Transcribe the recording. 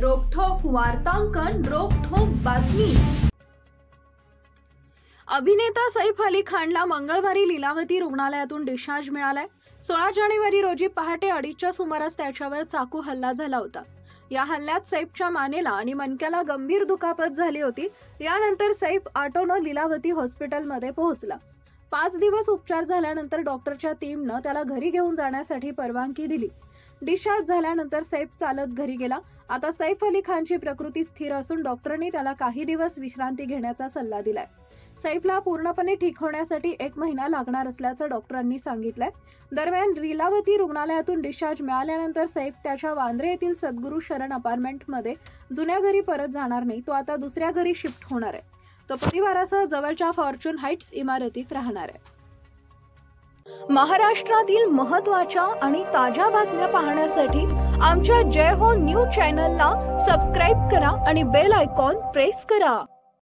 रोखठोक वार्तांकन, रोखठोक बातमी। अभिनेता सैफ अली खानला मंगळवारी लीलावती रुग्णालयातून डिस्चार्ज मिळालाय। 16 जानेवारी रोजी पहाटे 2:30च्या सुमारास त्याच्यावर चाकू हल्ला झाला होता। या हल्ल्यात सैफच्या मानेला आणि मणक्याला गंभीर दुखापत झाली होती। यानंतर सैफ ऑटोनं लीलावती हॉस्पिटलमध्ये पोहोचला। 5 दिवस उपचार झाल्यानंतर डॉक्टरच्या टीमनं त्याला घरी घेऊन जाण्यासाठी परवानगी दिली। डिस्चार्ज झाल्यानंतर सैफ चालत घरी गेला। आता सैफ अली खानची प्रकृती स्थिर असून डॉक्टरांनी त्याला काही दिवस विश्रांती घेण्याचा सल्ला दिलाय। सैफला पूर्णपणे ठीक होण्यासाठी 1 महिना लागणार असल्याचं डॉक्टरांनी सांगितलंय। दरम्यान लीलावती रुग्णालयातून डिस्चार्ज मिळाल्यानंतर सैफ त्याच्या वांद्रे येथील सद्गुरू शरण अपार्टमेंटमध्ये जुन्या घरी परत जाणार नाही। तो आता दुसऱ्या घरी शिफ्ट होणार आहे। तो परिवारासह जवळच्या फॉर्च्यून हाइट्स इमारतीत राहणार आहे। महाराष्ट्रातील महत्त्वाच्या आणि ताज्या बातम्या पाहण्यासाठी आमच्या जय हो न्यूज चॅनलला सबस्क्राइब करा आणि बेल आयकॉन प्रेस करा।